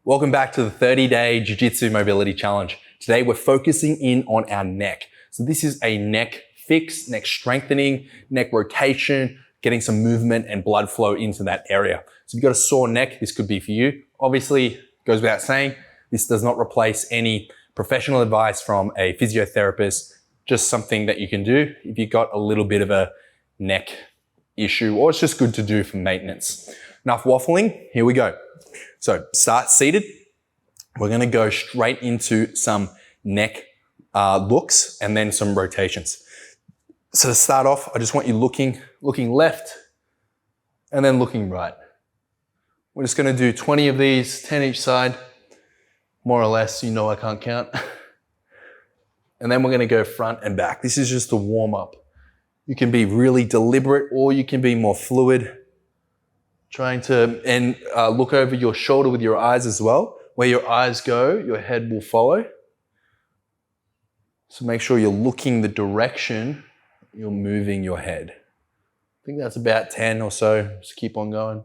Welcome back to the 30-day Jiu-Jitsu Mobility Challenge. Today we're focusing in on our neck. So this is a neck fix, neck strengthening, neck rotation, getting some movement and blood flow into that area. So if you've got a sore neck, this could be for you. Obviously, goes without saying, this does not replace any professional advice from a physiotherapist, just something that you can do if you've got a little bit of a neck issue, or it's just good to do for maintenance. Enough waffling, here we go. So start seated. We're gonna go straight into some neck looks and then some rotations. So to start off, I just want you looking left and then looking right. We're just gonna do 20 of these, 10 each side, more or less, you know I can't count. And then we're gonna go front and back. This is just a warm up. You can be really deliberate or you can be more fluid. Trying to look over your shoulder with your eyes as well. Where your eyes go, your head will follow. So make sure you're looking the direction you're moving your head. I think that's about 10 or so. Just keep on going.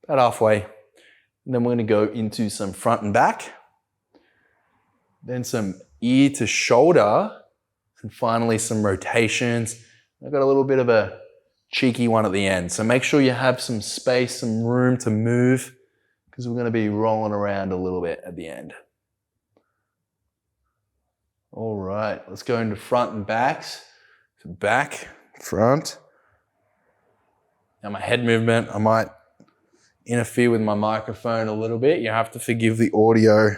About halfway. And then we're going to go into some front and back. Then some ear to shoulder. And finally some rotations. I've got a little bit of a cheeky one at the end. So make sure you have some space, some room to move, because we're going to be rolling around a little bit at the end. All right, let's go into front and backs. So back, front. Now my head movement, I might interfere with my microphone a little bit. You have to forgive the audio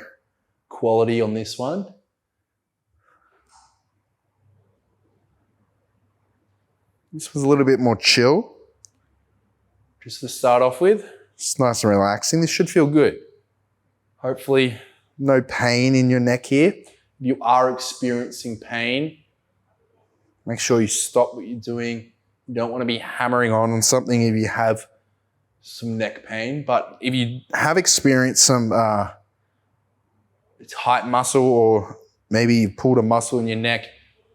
quality on this one. This was a little bit more chill. Just to start off with. It's nice and relaxing. This should feel good. Hopefully, no pain in your neck here. If you are experiencing pain, make sure you stop what you're doing. You don't want to be hammering on something if you have some neck pain. But if you have experienced some tight muscle, or maybe you pulled a muscle in your neck,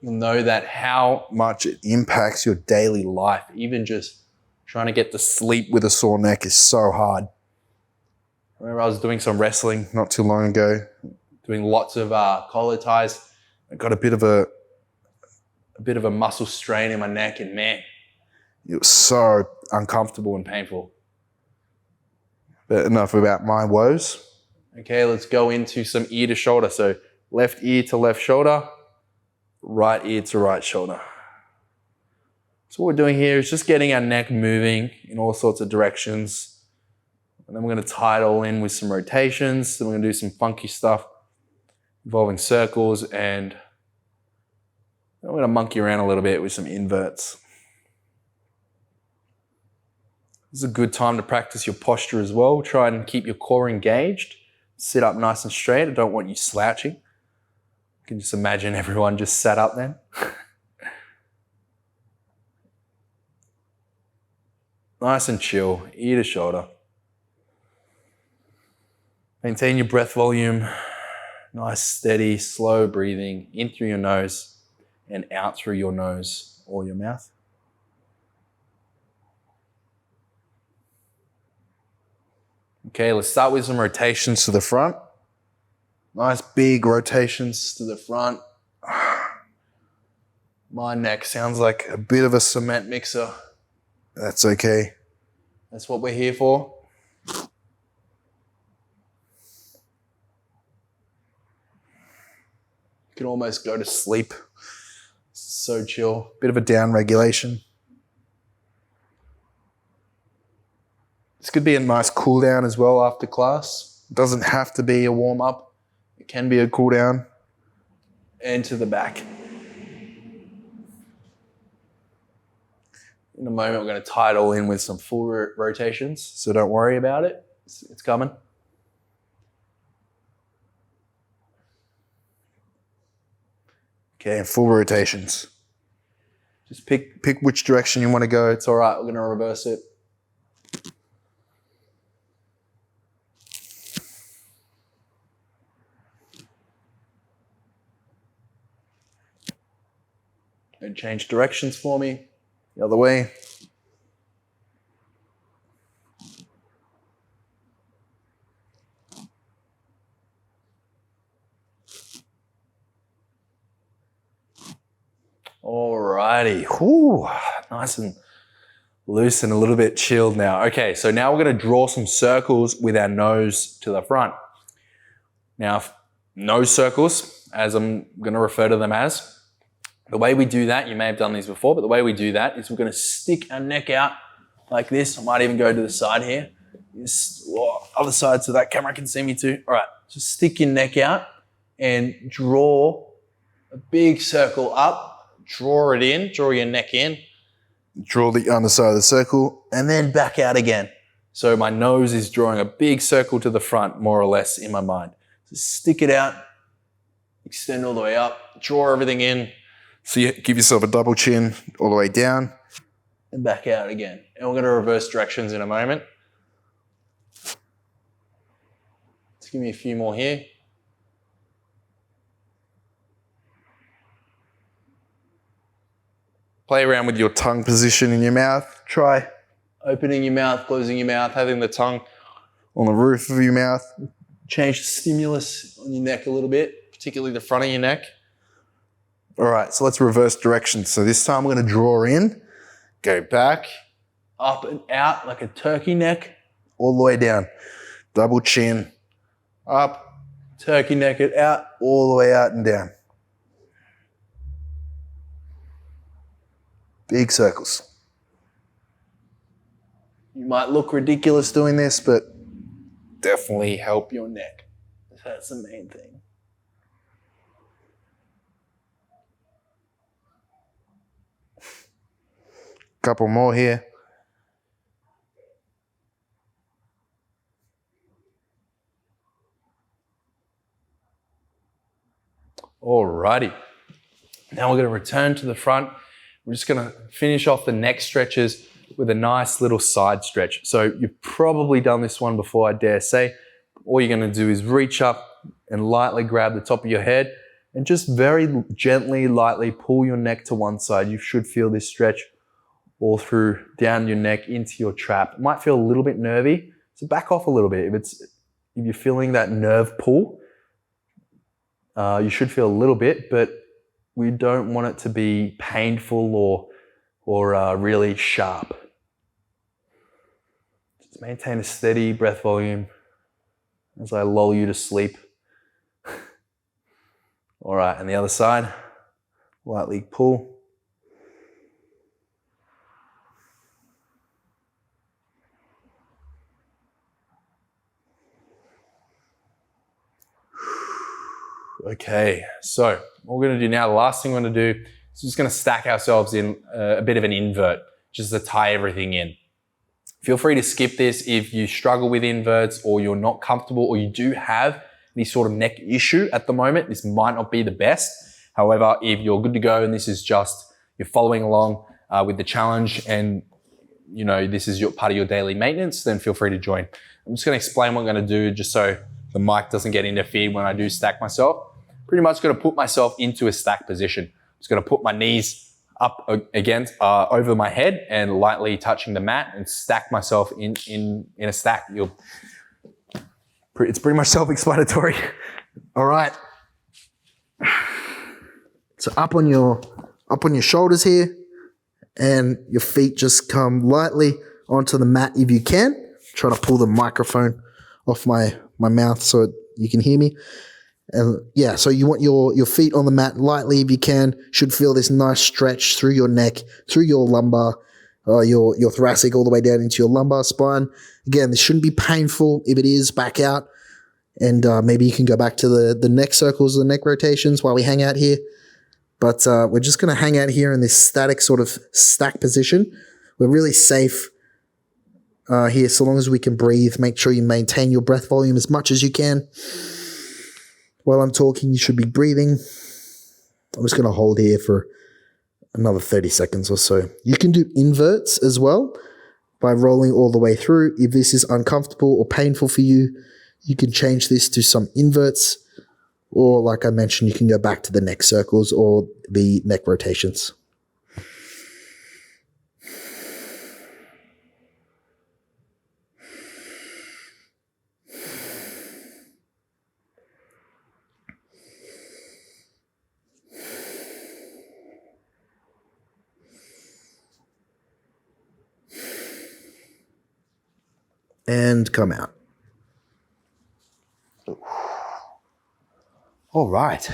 you'll know that how much it impacts your daily life. Even just trying to get to sleep with a sore neck is so hard. I remember I was doing some wrestling not too long ago, doing lots of collar ties. I got a bit of a muscle strain in my neck, and man, it was so uncomfortable and painful. But enough about my woes. Okay, let's go into some ear to shoulder. So left ear to left shoulder. Right ear to right shoulder. So what we're doing here is just getting our neck moving in all sorts of directions. And then we're going to tie it all in with some rotations. Then we're going to do some funky stuff involving circles, and then we're going to monkey around a little bit with some inverts. This is a good time to practice your posture as well. Try and keep your core engaged. Sit up nice and straight. I don't want you slouching. You can just imagine everyone just sat up then. Nice and chill, ear to shoulder. Maintain your breath volume. Nice, steady, slow breathing in through your nose and out through your nose or your mouth. Okay, let's start with some rotations to the front. Nice big rotations to the front. My neck sounds like a bit of a cement mixer. That's okay. That's what we're here for. You can almost go to sleep. So chill. Bit of a down regulation. This could be a nice cool down as well after class. It doesn't have to be a warm up. It can be a cool down. And to the back. In a moment, we're going to tie it all in with some full rotations, so don't worry about it. It's coming. Okay, full rotations. Just pick which direction you want to go. It's all right. We're going to reverse it. Don't change directions for me. The other way. Alrighty. Whew. Nice and loose and a little bit chilled now. Okay, so now we're going to draw some circles with our nose to the front. Now, nose circles, as I'm going to refer to them as, the way we do that, you may have done these before, but the way we do that is we're going to stick our neck out like this. I might even go to the side here. Just, other side so that camera can see me too. All right, just stick your neck out and draw a big circle up. Draw it in, draw your neck in. Draw the underside of the circle and then back out again. So my nose is drawing a big circle to the front, more or less in my mind. So stick it out, extend all the way up, draw everything in. So you give yourself a double chin all the way down and back out again. And we're going to reverse directions in a moment. Let's give me a few more here. Play around with your tongue position in your mouth. Try opening your mouth, closing your mouth, having the tongue on the roof of your mouth. Change the stimulus on your neck a little bit, particularly the front of your neck. All right, so let's reverse directions. So this time we're going to draw in, go back, up and out like a turkey neck, all the way down. Double chin, up, turkey neck it out, all the way out and down. Big circles. You might look ridiculous doing this, but definitely help your neck. That's the main thing. Couple more here. Alrighty. Now we're going to return to the front. We're just going to finish off the neck stretches with a nice little side stretch. So you've probably done this one before, I dare say. All you're going to do is reach up and lightly grab the top of your head and just very gently, lightly pull your neck to one side. You should feel this stretch all through down your neck into your trap. It might feel a little bit nervy, so back off a little bit. If you're feeling that nerve pull, you should feel a little bit, but we don't want it to be painful or really sharp. Just maintain a steady breath volume as I lull you to sleep. All right, and the other side, lightly pull. Okay, so what we're going to do now, the last thing we're going to do is just going to stack ourselves in a bit of an invert, just to tie everything in. Feel free to skip this if you struggle with inverts or you're not comfortable or you do have any sort of neck issue at the moment. This might not be the best. However, if you're good to go and this is just, you're following along with the challenge and you know this is part of your daily maintenance, then feel free to join. I'm just going to explain what I'm going to do just so the mic doesn't get interfered when I do stack myself. Pretty much going to put myself into a stack position. I'm just going to put my knees up against over my head and lightly touching the mat and stack myself in a stack. It's pretty much self-explanatory. All right. So up on your shoulders here, and your feet just come lightly onto the mat if you can. Try to pull the microphone off my mouth so you can hear me. And yeah, so you want your feet on the mat lightly if you can. Should feel this nice stretch through your neck, through your lumbar, your thoracic, all the way down into your lumbar spine. Again, this shouldn't be painful. If it is, back out. And maybe you can go back to the neck circles, the neck rotations while we hang out here. But we're just going to hang out here in this static sort of stack position. We're really safe here so long as we can breathe. Make sure you maintain your breath volume as much as you can. While I'm talking, you should be breathing. I'm just going to hold here for another 30 seconds or so. You can do inverts as well by rolling all the way through. If this is uncomfortable or painful for you, you can change this to some inverts. Or like I mentioned, you can go back to the neck circles or the neck rotations. and come out. All right.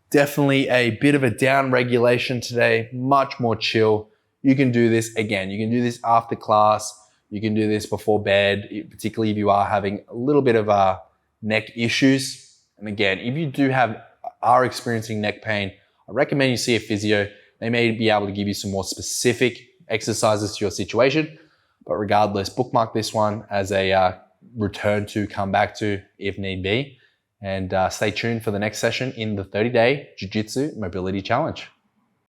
Definitely a bit of a down regulation today, much more chill. You can do this again. You can do this after class. You can do this before bed, particularly if you are having a little bit of neck issues. And again, if you are experiencing neck pain, I recommend you see a physio. They may be able to give you some more specific exercises to your situation. But regardless, bookmark this one as a return to come back to if need be. And stay tuned for the next session in the 30-day Jiu-Jitsu Mobility Challenge.